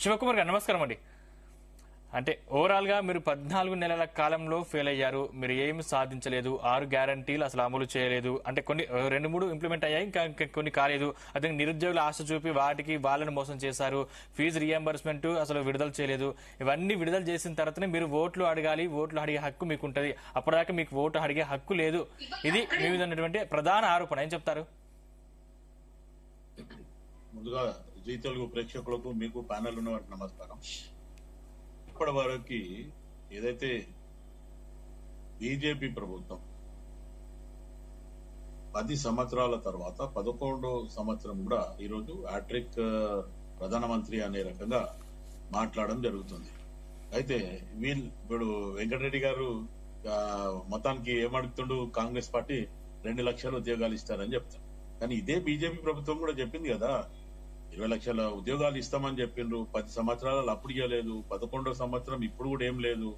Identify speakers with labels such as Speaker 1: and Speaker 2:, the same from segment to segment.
Speaker 1: శివకుమార్ గారు నమస్కారం అండి. అంటే ఓవరాల్ గా మీరు 14 నెలల కాలంలో ఫెయిల్ అయ్యారు. మీరు ఏమి సాధించలేదు. 6 గ్యారంటీలు అసలు అమలు చేయలేదు. అంటే కొన్ని 2-3 ఇంప్లిమెంట్ అయ్యాయి, ఇంకా కొన్ని కాలేదు. అదే నిరుద్యోగుల ఆశ చూపి వాటికి వాళ్ళని మోసం చేశారు. ఫీజు రియంబర్స్మెంట్ అసలు విడుదల చేయలేదు. ఇవన్నీ విడుదల చేసిన తర్వాతనే మీరు ఓట్లు అడగాలి. ఓట్లు అడిగే హక్కు మీకు ఉంటుంది. అప్పటిదాకా మీకు ఓటు అడిగే హక్కు లేదు. ఇది మీ మీద ఉన్నటువంటి ప్రధాన ఆరోపణ. ఏం చెప్తారు?
Speaker 2: ముందుగా జీ తెలుగు ప్రేక్షకులకు మీకు ప్యానెల్ ఉన్న వారికి నమస్కారం. ఇప్పటి వరకు ఏదైతే బీజేపీ ప్రభుత్వం 10 సంవత్సరాల తర్వాత 11వ సంవత్సరం కూడా ఈరోజు హ్యాట్రిక్ ప్రధానమంత్రి అనే రకంగా మాట్లాడడం జరుగుతుంది. అయితే ఇప్పుడు వెంకటరెడ్డి గారు మొత్తానికి ఏమడుగుతుండు, కాంగ్రెస్ పార్టీ 2 లక్షల ఉద్యోగాలు ఇస్తారని చెప్తారు. కానీ ఇదే బీజేపీ ప్రభుత్వం కూడా చెప్పింది కదా, 20 లక్షల ఉద్యోగాలు ఇస్తామని చెప్పిండ్రు. 10 సంవత్సరాలు అప్పుడు ఇవ్వలేదు. 11వ సంవత్సరం ఇప్పుడు కూడా ఏం లేదు.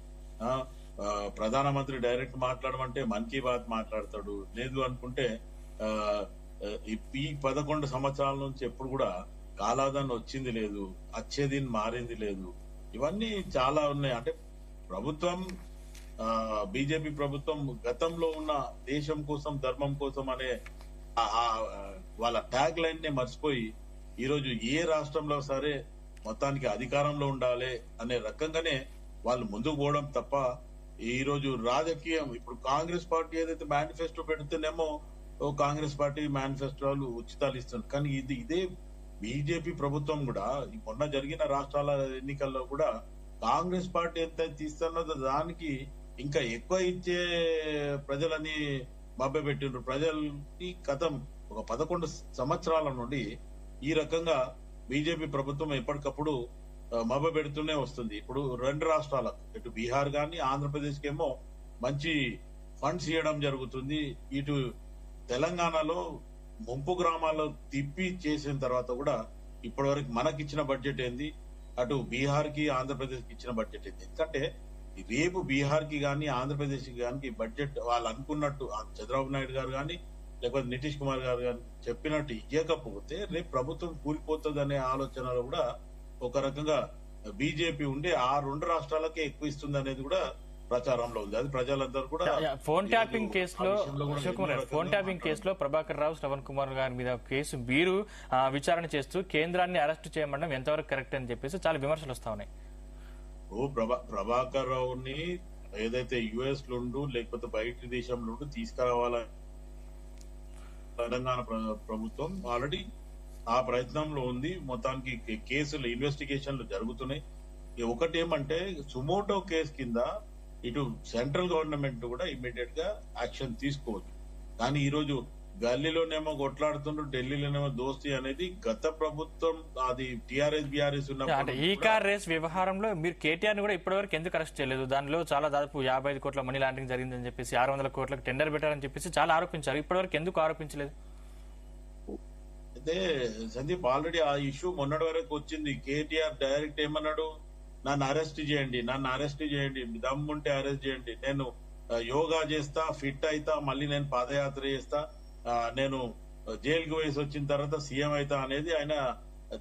Speaker 2: ప్రధానమంత్రి డైరెక్ట్ మాట్లాడమంటే మన్ కీ బాత్ మాట్లాడతాడు. లేదు అనుకుంటే ఈ 11 సంవత్సరాల నుంచి ఎప్పుడు కూడా కాలాదాన్ని వచ్చింది లేదు, వచ్చేది మారింది లేదు. ఇవన్నీ చాలా ఉన్నాయి. అంటే ప్రభుత్వం బీజేపీ ప్రభుత్వం గతంలో ఉన్న దేశం కోసం ధర్మం కోసం అనే వాళ్ళ ట్యాగ్ లైన్ నే మర్చిపోయి ఈరోజు ఏ రాష్ట్రంలో సరే మొత్తానికి అధికారంలో ఉండాలి అనే రకంగానే వాళ్ళు ముందుకు పోవడం తప్ప ఈరోజు రాజకీయం ఇప్పుడు కాంగ్రెస్ పార్టీ ఏదైతే మేనిఫెస్టో పెడుతూనేమో కాంగ్రెస్ పార్టీ మేనిఫెస్టోలు ఉచితాలు ఇస్తుంది. కానీ ఇదే బీజేపీ ప్రభుత్వం కూడా మొన్న జరిగిన రాష్ట్రాల ఎన్నికల్లో కూడా కాంగ్రెస్ పార్టీ ఎంత తీస్తున్నదో దానికి ఇంకా ఎక్కువ ఇచ్చే ప్రజలని మభ్యపెట్టిండ్రు. ప్రజలకి గతం ఒక 11 సంవత్సరాల నుండి ఈ రకంగా బీజేపీ ప్రభుత్వం ఎప్పటికప్పుడు మభ్యపెడుతూనే వస్తుంది. ఇప్పుడు 2 రాష్ట్రాలకు, ఇటు బీహార్ గాని ఆంధ్రప్రదేశ్ కేమో మంచి ఫండ్స్ ఇవ్వడం జరుగుతుంది. ఇటు తెలంగాణలో ముంపు గ్రామాల్లో తిప్పి చేసిన తర్వాత కూడా ఇప్పటి వరకు మనకిచ్చిన బడ్జెట్ ఏంది, అటు బీహార్ కి ఆంధ్రప్రదేశ్ కి ఇచ్చిన బడ్జెట్ ఏంది. ఎందుకంటే రేపు బీహార్ కి గాని ఆంధ్రప్రదేశ్ కి గాని బడ్జెట్ వాళ్ళు అనుకున్నట్టు చంద్రబాబు నాయుడు గారు గాని లేకపోతే నితీష్ కుమార్ గారు గాని చెప్పినట్టు ఇవ్వకపోతే రేపు ప్రభుత్వం కూలిపోతుంది అనే ఆలోచనలో కూడా ఒక రకంగా బీజేపీ ఉండే ఆ 2 రాష్ట్రాలకే ఎక్కువ ఇస్తుంది అనేది కూడా ప్రచారంలో ఉంది. అది ప్రజలందరూ కూడా
Speaker 1: ఫోన్ ట్యాపింగ్ కేసులో ప్రభాకర్ రావు, శ్రవణ్ కుమార్ గారి మీద కేసు మీరు విచారణ చేస్తూ కేంద్రాన్ని అరెస్ట్ చేయమనడం ఎంతవరకు కరెక్ట్ అని చెప్పేసి చాలా విమర్శలు వస్తా ఉన్నాయి.
Speaker 2: ప్రభాకర్ రావుని ఏదైతే యుఎస్ నుండు లేకపోతే బయట దేశంలో తీసుకురావాలని తెలంగాణ ప్రభుత్వం ఆల్రెడీ ఆ ప్రయత్నంలో ఉంది. మొత్తానికి కేసులు ఇన్వెస్టిగేషన్లు జరుగుతున్నాయి. ఒకటి ఏమంటే సుమోటో కేసు కింద ఇటు సెంట్రల్ గవర్నమెంట్ కూడా ఇమ్మీడియట్ గా యాక్షన్ తీసుకోవచ్చు. కానీ ఈ రోజు గల్లీలోనేమో కొట్లాడుతుండ్రు, ఢిల్లీలోనేమో దోస్తీ అనేది గత ప్రభుత్వం అది టీఆర్ఎస్ బీఆర్ఎస్
Speaker 1: ఉన్నప్పుడు ఈ కార్ రేస్ వ్యవహారంలో మీరు కేటీఆర్ ని కూడా ఇప్పటివరకు ఎందుకు అరెస్ట్ చేయలేదు? దానిలో చాలా దాదాపు 55 కోట్ల మనీ లాండరింగ్ జరిగిందని చెప్పేసి 600 కోట్లకు టెండర్ పెట్టారని చెప్పేసి చాలా ఆరోపించారు. ఇప్పటివరకు ఎందుకు ఆరోపించలేదు?
Speaker 2: అయితే సందీప్ ఆల్రెడీ ఆ ఇష్యూ మొన్నటి వరకు వచ్చింది. కేటీఆర్ డైరెక్ట్ ఏమన్నాడు, నన్ను అరెస్ట్ చేయండి, దమ్ముంటే అరెస్ట్ చేయండి, నేను యోగా చేస్తా, ఫిట్ అయితా, మళ్ళీ నేను పాదయాత్ర చేస్తా, నేను జైలుకి వేసి వచ్చిన తర్వాత సీఎం అయితా అనేది ఆయన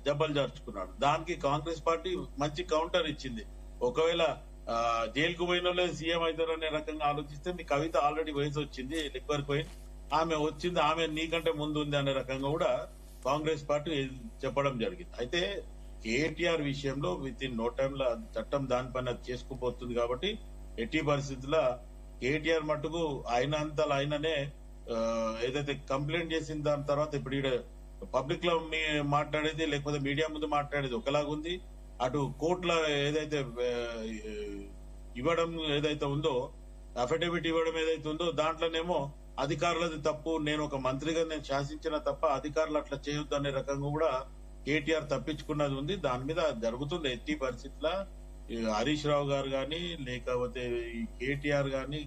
Speaker 2: దెబ్బలు జరుచుకున్నాడు. దానికి కాంగ్రెస్ పార్టీ మంచి కౌంటర్ ఇచ్చింది. ఒకవేళ జైలుకు పోయిన వాళ్ళే సీఎం అవుతారు అనే రకంగా ఆలోచిస్తే మీ కవిత ఆల్రెడీ వయసు వచ్చింది, లిక్వర్ పోయి ఆమె వచ్చింది, ఆమె నీకంటే ముందు ఉంది అనే రకంగా కూడా కాంగ్రెస్ పార్టీ చెప్పడం జరిగింది. అయితే కేటీఆర్ విషయంలో విత్ ఇన్ నో టైమ్ లో చట్టం దానిపైన చేసుకుపోతుంది కాబట్టి ఎట్టి పరిస్థితుల్లో కేటీఆర్ మట్టుకు అయినంతలో ఆయననే ఏదైతే కంప్లైంట్ చేసిన దాని తర్వాత ఇప్పుడు ఈడ పబ్లిక్ లో మాట్లాడేది లేకపోతే మీడియా ముందు మాట్లాడేది ఒకలాగుంది. అటు కోర్టులో ఏదైతే ఇవ్వడం ఏదైతే ఉందో, అఫిడవిట్ ఇవ్వడం ఏదైతే ఉందో దాంట్లోనేమో అధికారులది తప్పు, నేను ఒక మంత్రిగా నేను శాసించిన తప్ప అధికారులు అట్లా చేయొద్దు అనే రకంగా కూడా కేటీఆర్ తప్పించుకున్నది ఉంది. దాని మీద జరుగుతుంది. ఎట్టి పరిస్థితుల్లో హరీష్ రావు గారు గాని లేకపోతే కేటీఆర్ గాని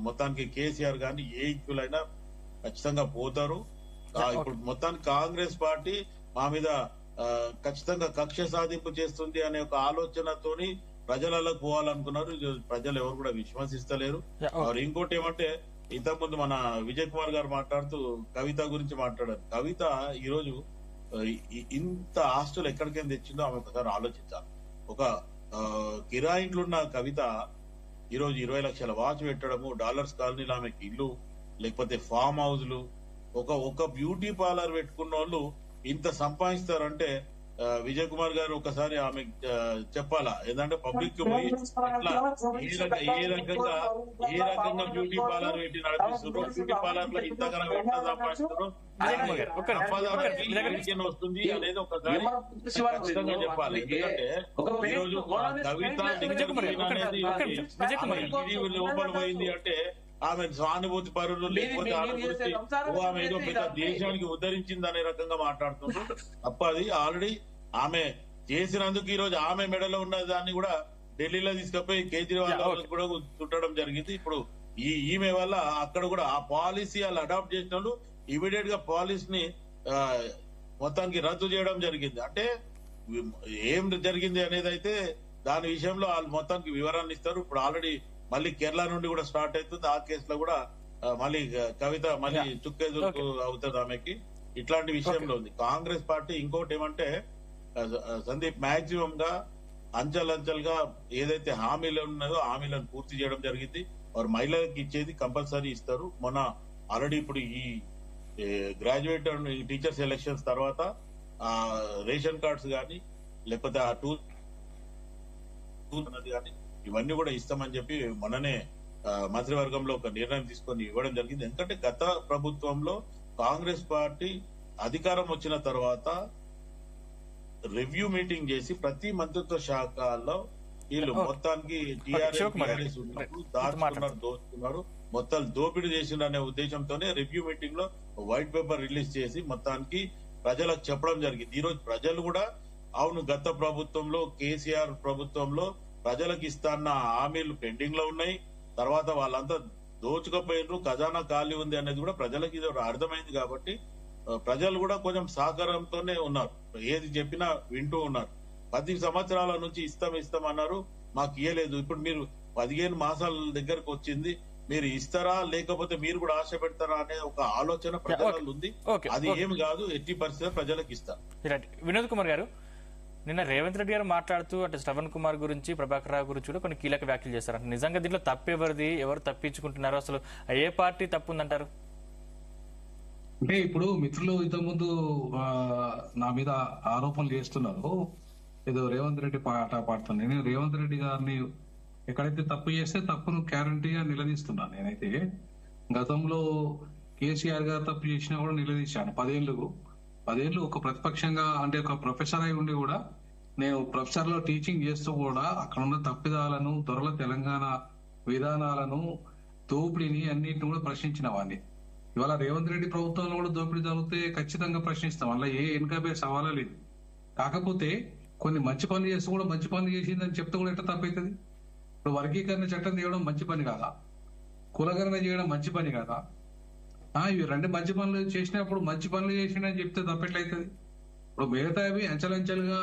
Speaker 2: మొత్తానికి కేసీఆర్ గాని ఏ ఈక్వలైనా ఖచ్చితంగా పోతారు. ఇప్పుడు మొత్తానికి కాంగ్రెస్ పార్టీ మా మీద ఖచ్చితంగా కక్ష సాధింపు చేస్తుంది అనే ఒక ఆలోచనతోని ప్రజలకు పోవాలనుకున్నారు. ప్రజలు ఎవరు కూడా విశ్వసిస్తలేరు. ఇంకోటి ఏమంటే ఇంతకుముందు మన విజయ్ కుమార్ గారు మాట్లాడుతూ కవిత గురించి మాట్లాడారు. కవిత ఈ రోజు ఇంత ఆస్తులు ఎక్కడికైనా తెచ్చిందో ఆమె ఒకసారి ఆలోచించాలి. ఒక కిరాయిలున్న కవిత ఈరోజు 20 లక్షల వాచ్ పెట్టడము, డాలర్స్ కాలనీలో ఆమెకి ఇల్లు, లేకపోతే ఫామ్ హౌస్లు, ఒక బ్యూటీ పార్లర్ పెట్టుకున్న వాళ్ళు ఇంత సంపాదిస్తారంటే విజయ్ కుమార్ గారు ఒకసారి ఆమె చెప్పాలా, ఏంటంటే పబ్లిక్ పోయి ఇట్లా ఏ రకంగా బ్యూటీ పార్లర్ పెట్టి నడిపిస్తున్నారు, బ్యూటీ పార్లర్ లో ఇంతకన్నా ఎట్లా సంపాదిస్తున్నారు, వస్తుంది అనేది ఒకసారి ఖచ్చితంగా చెప్పాలి. ఎందుకంటే ఈరోజు కవిత లోపల పోయింది అంటే ఆమె సానుభూతి పరులు, లేకపోతే ఆమె ఏదో పెద్ద దేశానికి ఉద్ధరించింది అనే రకంగా మాట్లాడుతున్నారు తప్ప అది ఆల్రెడీ ఆమె చేసినందుకు ఈ రోజు ఆమె మెడలో ఉన్న దాన్ని కూడా ఢిల్లీలో తీసుకుపోయి కేజ్రీవాల్ కూడా చుట్టడం జరిగింది. ఇప్పుడు ఈమె వల్ల అక్కడ కూడా ఆ పాలసీ వాళ్ళు అడాప్ట్ చేసిన వాళ్ళు ఇమీడియట్ గా పాలసీని మొత్తానికి రద్దు చేయడం జరిగింది. అంటే ఏం జరిగింది అనేది అయితే దాని విషయంలో వాళ్ళు మొత్తానికి వివరాన్ని ఇస్తారు. ఇప్పుడు ఆల్రెడీ మళ్ళీ కేరళ నుండి కూడా స్టార్ట్ అవుతుంది. ఆ కేసులో కూడా మళ్ళీ కవిత మళ్ళీ చుక్కెదురు అవుతుంది ఆమెకి. ఇట్లాంటి విషయంలో ఉంది కాంగ్రెస్ పార్టీ. ఇంకోటి ఏమంటే సందీప్, మాక్సిమం గా అంచెలంచెలుగా ఏదైతే హామీలు ఉన్నాయో హామీలను పూర్తి చేయడం జరిగింది. వారు మహిళలకు ఇచ్చేది కంపల్సరీ ఇస్తారు. మొన్న ఆల్రెడీ ఇప్పుడు ఈ గ్రాడ్యుయేట్ అండ్ టీచర్స్ ఎలక్షన్స్ తర్వాత ఆ రేషన్ కార్డ్స్ కానీ, లేకపోతే ఆ టూర్ అన్నది కానీ ఇవన్నీ కూడా ఇస్తామని చెప్పి మొన్ననే మంత్రివర్గంలో ఒక నిర్ణయం తీసుకొని ఇవ్వడం జరిగింది. ఎందుకంటే గత ప్రభుత్వంలో కాంగ్రెస్ పార్టీ అధికారం వచ్చిన తర్వాత రివ్యూ మీటింగ్ చేసి ప్రతి మంత్రిత్వ శాఖలో వీళ్ళు మొత్తానికి టీఆర్ఎస్ దోచుకున్నారు, మొత్తం దోపిడీ చేసిండ్రు అనే ఉద్దేశంతోనే రివ్యూ మీటింగ్ లో వైట్ పేపర్ రిలీజ్ చేసి మొత్తానికి ప్రజలకు చెప్పడం జరిగింది. ఈ రోజు ప్రజలు కూడా అవును, గత ప్రభుత్వంలో కేసీఆర్ ప్రభుత్వంలో ప్రజలకు ఇస్తాన్న హామీలు పెండింగ్ లో ఉన్నాయి, తర్వాత వాళ్ళంతా దోచుకపోయినరు, ఖజానా ఖాళీ ఉంది అనేది కూడా ప్రజలకు ఇది అర్థమైంది. కాబట్టి ప్రజలు కూడా కొంచెం సహకారంతోనే ఉన్నారు, ఏది చెప్పినా వింటూ ఉన్నారు. 10 సంవత్సరాల నుంచి ఇస్తాం అన్నారు, మాకు ఇయ్యలేదు. ఇప్పుడు మీరు 15 మాసాల దగ్గరకు వచ్చింది, మీరు ఇస్తారా లేకపోతే మీరు కూడా ఆశ పెడతారా అనే ఒక ఆలోచన ప్రజలలో ఉంది. అది ఏమి కాదు, ఎట్టి పరిస్థితి ప్రజలకు ఇస్తారు.
Speaker 1: వినోద్ కుమార్ గారు, నిన్న రేవంత్ రెడ్డి గారు మాట్లాడుతూ అంటే శ్రవణ్ కుమార్ గురించి, ప్రభాకర్ రావు గురించి కూడా కొన్ని కీలక వ్యాఖ్యలు చేశారు. అంటే నిజంగా దీంట్లో తప్పు ఎవరిది, ఎవరు తప్పించుకుంటున్నారు, అసలు ఏ పార్టీ తప్పు ఉందంటారు?
Speaker 3: అంటే ఇప్పుడు మిత్రులు ఇంతకుముందు నా మీద ఆరోపణలు చేస్తున్నారు, ఏదో రేవంత్ రెడ్డి పాట పాడుతున్నాను. నేను రేవంత్ రెడ్డి గారిని ఎక్కడైతే తప్పు చేస్తే తప్పును గ్యారంటీగా నిలదీస్తున్నాను. నేనైతే గతంలో కేసీఆర్ గారు తప్పు చేసినా కూడా నిలదీశాను. 10 ఏళ్ళు ఒక ప్రతిపక్షంగా, అంటే ఒక ప్రొఫెసర్ అయి ఉండి కూడా నేను ప్రొఫెసర్ లో టీచింగ్ చేస్తూ కూడా అక్కడ ఉన్న తప్పిదాలను, దొరల తెలంగాణ విధానాలను, దోపిడీని అన్నింటిని కూడా ప్రశ్నించిన వాడిని. ఇవాళ రేవంత్ రెడ్డి ప్రభుత్వంలో కూడా దోపిడీ జరిగితే ఖచ్చితంగా ప్రశ్నిస్తాం, అలా ఏ వెనుకబే సవాలా లేదు. కాకపోతే కొన్ని మంచి పనులు చేస్తూ కూడా మంచి పనులు చేసిందని చెప్తే కూడా ఎట్లా తప్పవుతుంది? ఇప్పుడు వర్గీకరణ చట్టం తీయడం మంచి పని కాదా? కులగణన చేయడం మంచి పని కాదా? ఇవి 2 మంచి పనులు చేసినప్పుడు మంచి పనులు చేసిండని చెప్తే తప్పెట్లయితుంది? ఇప్పుడు మిగతావి అంచెలంచెలుగా